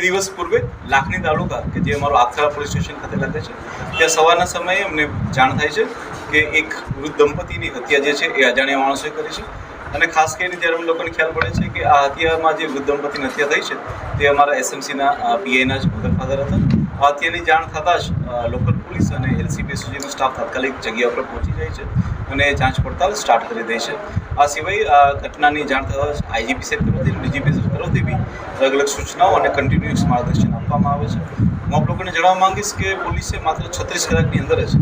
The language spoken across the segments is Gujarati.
દિવસ પૂર્વે લાખણી તાલુકા કે જે અમારો આખરા પોલીસ સ્ટેશન ખાતે લાગે છે ત્યાં સવારના સમયે અમને જાણ થાય છે કે એક વૃદ્ધ દંપતીની હત્યા જે છે એ અજાણ્યા માણસોએ કરી છે અને ખાસ કરીને જ્યારે અમને લોકોને ખ્યાલ પડે છે કે આ હત્યામાં જે વૃદ્ધ દંપતીની હત્યા થઈ છે તે અમારા એસએમસીના પીઆઈના જ મધર ફાધર હતા. આ હત્યાની જાણ થતાં જ લોકલ પોલીસ અને એલસીબી સુધીનો સ્ટાફ તાત્કાલિક જગ્યા પર પહોંચી જાય છે અને જાંચ પડતાલ સ્ટાર્ટ કરી દે છે. આ સિવાય આ ઘટનાની જાણ થતાં જ આઈજીપી સાહેબ તરફથી ડીજીપી સાહેબ તરફથી બી અલગ અલગ સૂચનાઓ અને કન્ટિન્યુઅસ માર્ગદર્શન આપવામાં આવે છે. હું આપ લોકોને જણાવવા માંગીશ કે પોલીસે માત્ર 36 કલાકની અંદર જ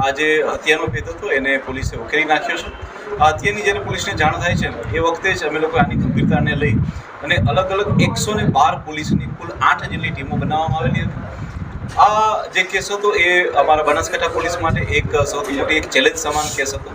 આ જે હત્યાનો ભેદ હતો એને પોલીસે ઉકેલી નાખ્યો છે. આ હત્યાની જ્યારે પોલીસને જાણ થાય છે એ વખતે જ અમે લોકો આની ગંભીરતાને લઈ અને અલગ અલગ 112 પોલીસની કુલ 8 જેટલી ટીમો બનાવવામાં આવેલી હતી. આ જે કેસ હતો એ અમારા બનાસકાંઠા પોલીસ માટે એક સૌથી મોટી એક ચેલેન્જ સમાન કેસ હતો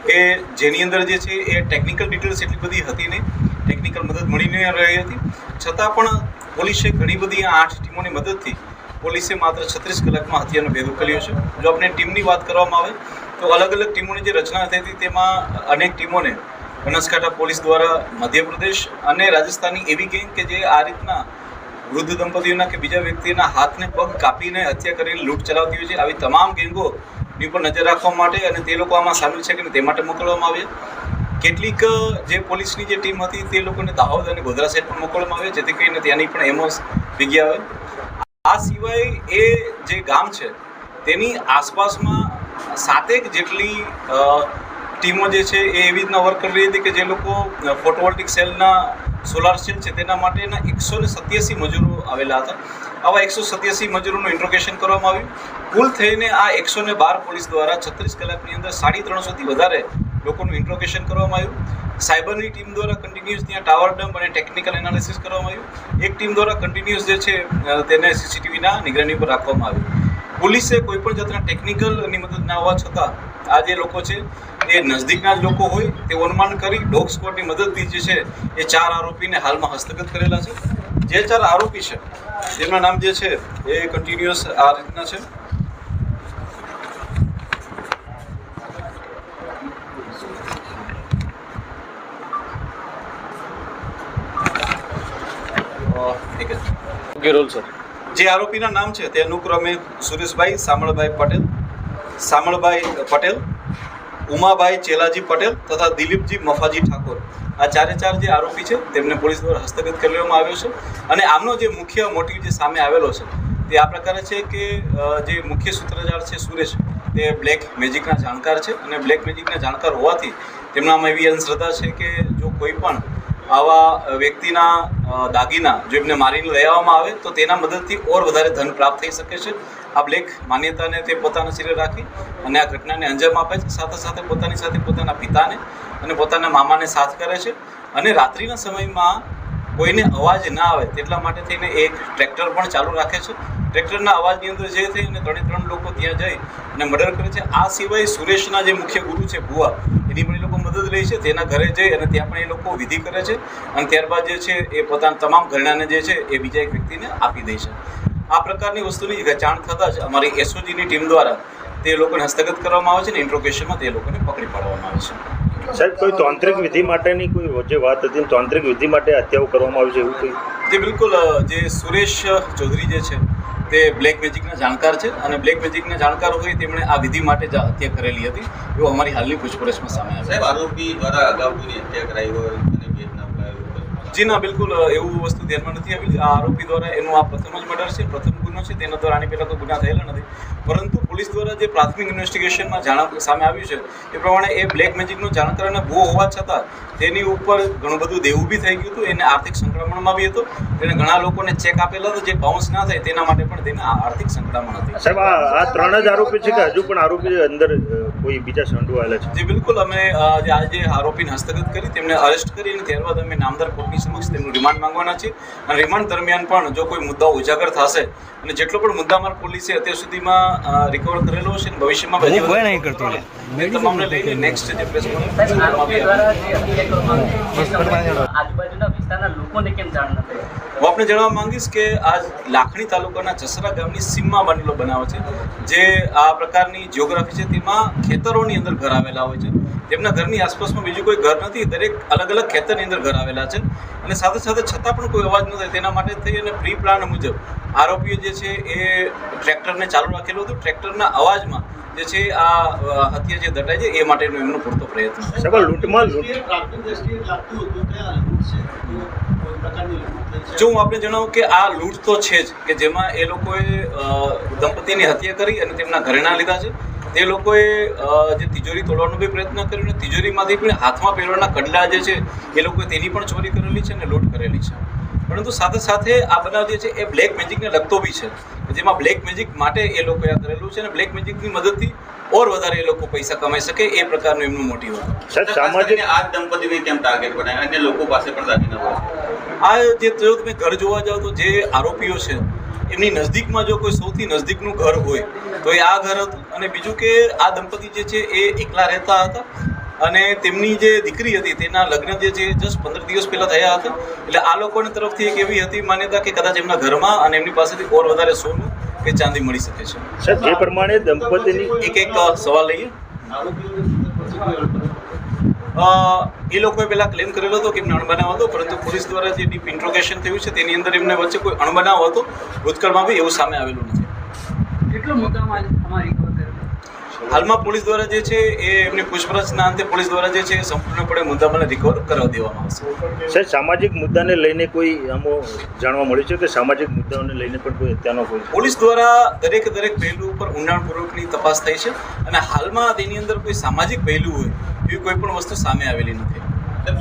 કે જેની અંદર જે છે એ ટેકનિકલ ડિટેલ્સ એટલી બધી હતી નહીં, ટેકનિકલ મદદ મળી ન રહી હતી, છતાં પણ પોલીસે ઘણી બધી 8 ટીમોની મદદથી પોલીસે માત્ર 36 કલાકમાં હત્યાનો ભેદ ઉકેલ્યો છે. જો આપણે ટીમની વાત કરવામાં આવે તો અલગ અલગ ટીમોની જે રચના થઈ હતી તેમાં અનેક ટીમોને બનાસકાંઠા પોલીસ દ્વારા મધ્યપ્રદેશ અને રાજસ્થાનની એવી ગેંગ કે જે આ રીતના વૃદ્ધ દંપતીઓના કે બીજા વ્યક્તિના હાથને પગ કાપીને હત્યા કરીને લૂંટ ચલાવતી હોય છે, આવી તમામ ગેંગોની ઉપર નજર રાખવા માટે અને તે લોકો આમાં સામેલ છે કે તે માટે મોકલવામાં આવ્યા. કેટલીક જે પોલીસની જે ટીમ હતી તે લોકોને દાહોદ અને ગોધરા સાઈડ પણ મોકલવામાં આવ્યા જેથી કરીને ત્યાંની પણ એમઓસ ભેગી આવે. આ સિવાય એ જે ગામ છે તેની આસપાસમાં 7 જેટલી ટીમો જે છે એ એવી રીતના વર્ક કરી રહી હતી કે જે લોકો ફોટોવોલ્ટિક સેલના સોલાર સેલ છે તેના માટેના 187 મજૂરો આવેલા હતા. આવા 187 મજૂરોનું ઇન્ટ્રોગેશન કરવામાં આવ્યું. કુલ થઈને આ 112 પોલીસ દ્વારા 36 કલાકની અંદર 350થી વધારે લોકોનું ઇન્ટ્રોગેશન કરવામાં આવ્યું. સાયબરની ટીમ દ્વારા કન્ટિન્યુઅસ ત્યાં ટાવર ડમ્પ અને ટેકનિકલ એનાલિસિસ કરવામાં આવ્યું. એક ટીમ દ્વારા કન્ટિન્યુઅસ જે છે તેને સીસીટીવીના નિગરાની પર રાખવામાં આવ્યું. પોલીસે કોઈપણ જાતના ટેકનિકલની મદદ ના હોવા છતાં આ જે લોકો છે એ નજદીકના જ લોકો હોય તેવું અનુમાન કરી ડોગ સ્ક્વોડની મદદથી જે છે એ 4 આરોપીને હાલમાં હસ્તગત કરેલા છે. જે 4 આરોપી છે તેમના નામ જે છે એ કન્ટિન્યુઅસ આ રીતના છે. જે આરોપીના નામ છે તે અનુક્રમે સુરેશભાઈ સામળભાઈ પટેલ, ઉમાભાઈ ચેલાજી પટેલ તથા દિલીપજી મફાજી ઠાકોર, આ 4 જે આરોપી છે તેમને પોલીસ દ્વારા હસ્તગત કરવામાં આવ્યો છે. અને આમનો જે મુખ્ય મોટિવ જે સામે આવેલો છે તે આ પ્રકારે છે કે જે મુખ્ય સૂત્રધાર છે સુરેશ તે બ્લેક મેજિકના જાણકાર છે અને બ્લેક મેજિકના જાણકાર હોવાથી તેમનામાં એવી અંધશ્રદ્ધા છે કે જો કોઈ પણ આવા વ્યક્તિના દાગીના જો એમને મારીને લઈ આવવામાં આવે તો તેના મદદથી ઓર વધારે ધન પ્રાપ્ત થઈ શકે છે. આ બ્લેક માન્યતાને તે પોતાના શિરે રાખી અને આ ઘટનાને અંજામ આપે છે. સાથે સાથે પોતાની સાથે પોતાના પિતાને અને પોતાના મામાને સાથ કરે છે અને રાત્રિના સમયમાં કોઈને અવાજ ના આવે તેટલા માટે થઈને એક ટ્રેક્ટર પણ ચાલુ રાખે છે. ટ્રેક્ટરના અવાજની અંદર જે થઈ અને 3 લોકો ત્યાં જઈ અને મર્ડર કરે છે. આ સિવાય સુરેશના જે મુખ્ય ગુરુ છે ભુવા, એની પણ એ લોકો મદદ લે છે. તેના ઘરે જઈ અને ત્યાં પણ એ લોકો વિધિ કરે છે અને ત્યારબાદ જે છે એ પોતાના તમામ ઘરેણાને જે છે એ બીજા એક વ્યક્તિને આપી દે છે. આ પ્રકારની વસ્તુની જાણ થતાં જ અમારી એસઓજીની ટીમ દ્વારા તે લોકોને હસ્તગત કરવામાં આવે છે અને ઇન્ટ્રોગેશનમાં તે લોકોને પકડી પાડવામાં આવે છે. સાહેબ, કોઈ તાંત્રિક વિધિ માટેની કોઈ જે વાત હતી, તાંત્રિક વિધિ માટે હત્યાઓ કરવામાં આવી છે એવું કંઈ? તે બિલકુલ જે સુરેશ ચૌધરી જે છે તે બ્લેક મેજિકના જાણકાર છે અને બ્લેક મેજિકના જાણકાર હોય તેમણે આ વિધિ માટે જ હત્યા કરેલી હતી એવું અમારી હાલની પૂછપરછમાં સામે આવ્યું. સાહેબ, આરોપી દ્વારા અગાઉ કોઈની હત્યા કરાઈ હોય અને ભેદના અપાયો? જી ના, બિલકુલ એવું વસ્તુ ધ્યાનમાં નથી આવી. આ આરોપી દ્વારા એનું આ પ્રથમ જ મર્ડર છે, પ્રથમ ગુનો છે. તેના દ્વારા આની પહેલાં કોઈ ગુના થયેલા નથી, પરંતુ પોલીસ દ્વારા જે પ્રાથમિક ઇન્વેસ્ટિગેશનમાં સામે આવ્યું છે એ પ્રમાણે એ બ્લેક મેજિકનો જાણકાર અને ભૂવો હોવા છતાં તેની ઉપર ઘણું બધું દેવું બી થઈ ગયું હતું. એને આર્થિક સંકળામણમાં બી હતો. તેને ઘણા લોકોને ચેક આપેલા હતા જે બાઉન્સ ના થાય તેના માટે પણ તેને આર્થિક સંકળામણ હતી. સાહેબ, આ 3 જ આરોપી છે કે હજુ પણ આરોપી અંદર કોઈ બીજા સંડોવાયેલા છે? જી બિલકુલ, અમે આજે આરોપીને હસ્તગત કરી તેમને અરેસ્ટ કરી અને ત્યારબાદ અમે નામદાર કોર્ટની સમક્ષ તેમનું રિમાન્ડ માંગવાના છે. અને રિમાન્ડ દરમિયાન પણ જો કોઈ મુદ્દાઓ ઉજાગર થશે અને જેટલો પણ મુદ્દામાલ પોલીસે અત્યાર સુધીમાં રિકવર કરેલો છે અને ભવિષ્યમાં તમામને લઈને નેક્સ્ટ જે પ્રેસ આજુબાજુના વિસ્તારના લોકોને કેમ જાણ નથી? હું આપને જણાવવા માંગીશ કે આ લાખણી તાલુકાના જસરા ગામની સીમમાં બનેલો બનાવ છે. જે આ પ્રકારની જિયોગ્રાફી છે તેમાં ખેતરોની અંદર ઘર આવેલા હોય છે. તેમના ઘરની આસપાસમાં બીજું કોઈ ઘર નથી, દરેક અલગ અલગ ખેતરની અંદર ઘર આવેલા છે. અને સાથે સાથે છતાં પણ કોઈ અવાજ ન થાય તેના માટે થઈ અને પ્રી પ્લાન મુજબ આરોપીઓ જે છે એ ટ્રેક્ટરને ચાલુ રાખેલું હતું. ટ્રેક્ટરના અવાજમાં જે છે આ હત્યા જે દટાઈ છે એ માટેનો એમનો પૂરતો પ્રયત્ન. સાહેબ, લૂંટમાં લૂંટ જો હું આપને જણાવું કે આ લૂંટ તો છે જ, કે જેમાં એ લોકોએ દંપતીની હત્યા કરી અને તેમના ઘરેણાં લીધા છે. તે લોકોએ જે તિજોરી તોડવાનો બી પ્રયત્ન કર્યો અને તિજોરીમાંથી પણ હાથમાં પહેરવાના કડલા જે છે એ લોકોએ તેની પણ ચોરી કરેલી છે અને લૂંટ કરેલી છે. પરંતુ સાથે સાથે આ બનાવ જે છે એ બ્લેક મેજિકને લગતો બી છે, જેમાં બ્લેક મેજિક માટે એ લોકોએ આ કરેલું છે અને બ્લેક મેજિકની મદદથી ઓર વધારે એ લોકો પૈસા કમાઈ શકે એ પ્રકારનું એમનું મોટિવ હતું. સાહેબ, સામાજિક આ જ દંપતીને કેમ ટાર્ગેટ બનાવ્યા? અન્ય લોકો પાસે પણ દાગીના હોય છે. આ જે જો તમે ઘર જોવા જાઓ તો જે આરોપીઓ છે એમની નજદીકમાં જો કોઈ સૌથી નજદીકનું ઘર હોય તો એ આ ઘર હતું. અને બીજું કે આ દંપતી જે છે એ એકલા રહેતા હતા અને તેમની જે દીકરી હતી તેના લગ્ન જે છે જસ્ટ 15 દિવસ પહેલાં થયા હતા. એટલે આ લોકોની તરફથી એક એવી હતી માન્યતા કે કદાચ એમના ઘરમાં અને એમની પાસેથી ઓર વધારે સોનું કે ચાંદી મળી શકે છે. સાહેબ, જે પ્રમાણે દંપતીની એક સવાલ લઈએ. એ લોકોએ પહેલાં ક્લેમ કરેલો હતો કે એમને અણબનાવ હતો, પરંતુ પોલીસ દ્વારા જે ડીપ ઇન્ટ્રોગેશન થયું છે તેની અંદર એમને વચ્ચે કોઈ અણબનાવ હતો ભૂતકાળમાં બી એવું સામે આવેલું નથી. કેટલો મુદ્દામાં અમારી રિકવર કરેલો? હાલમાં પોલીસ દ્વારા જે છે એ એમની પૂછપરછના અંતે પોલીસ દ્વારા જે છે એ સંપૂર્ણપણે મુદ્દામાલને રિકવર કરાવી દેવામાં આવશે. સાહેબ, સામાજિક મુદ્દાને લઈને કોઈ આમાં જાણવા મળ્યું છે કે સામાજિક મુદ્દાઓને લઈને પણ કોઈ હત્યાનો કોઈ પોલીસ દ્વારા દરેક પહેલું ઉપર ઊંડાણપૂર્વકની તપાસ થઈ છે અને હાલમાં તેની અંદર કોઈ સામાજિક પહેલું હોય એવી કોઈ પણ વસ્તુ સામે આવેલી નથી.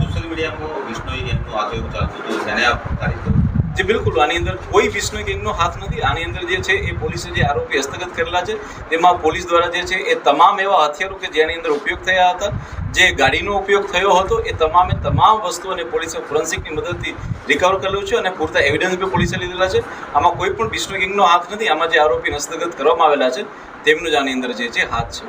સોશિયલ મીડિયામાં વિષ્ણોઈ ગેંગનું આગે એવું ચાલતું હતું, તેને આપ તારીખ કરો. જે બિલકુલ આની અંદર કોઈ વિષ્ણુ ગેંગનો હાથ નથી. આની અંદર જે છે એ પોલીસે જે આરોપી હસ્તગત કરેલા છે તેમાં પોલીસ દ્વારા જે છે એ તમામ એવા હથિયારો કે જેની અંદર ઉપયોગ થયા હતા, જે ગાડીનો ઉપયોગ થયો હતો, એ તમામ વસ્તુઓને પોલીસે ફોરેન્સિકની મદદથી રિકવર કરેલું છે અને પૂરતા એવિડન્સ બી પોલીસે લીધેલા છે. આમાં કોઈ પણ વિષ્ણુ ગેંગનો હાથ નથી. આમાં જે આરોપી હસ્તગત કરવામાં આવેલા છે તેમનું જ આની અંદર જે છે હાથ છે.